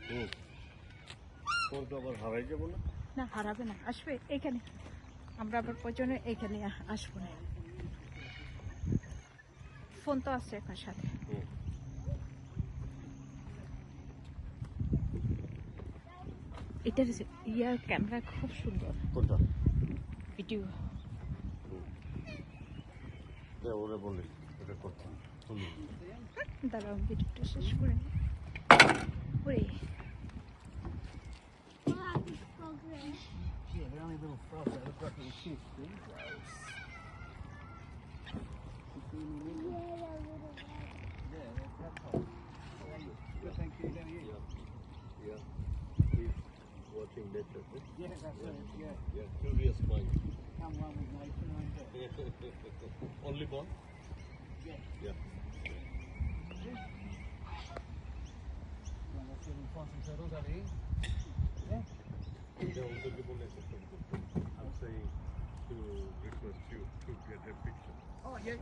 পরে আবার হারাই যাবো না? না, হারাবে না, আসবে এখানে। আমরা আবার প্রয়োজনে এখানে আসবো না। ফোন তো আছে আপনার সাথে। এটার ইয়ার ক্যামেরা খুব সুন্দর। কোনটা? ভিডিও। ওরা বলে এটা করতাম। দাঁড়াও, ভিডিওটা শেষ করে নিই। ওরে Yeah, they're only little frogs. They look like little kids. Yeah, they're tadpoles. Good, thank you. How are you? Yeah. He's watching nature. Yeah, that's it. Yeah. Curious mind. Come one with nature, aren't you? Only one? Yeah. Let's see if we can find some turtles over here. Yeah. I'm saying to request you to get a picture. Oh, yeah.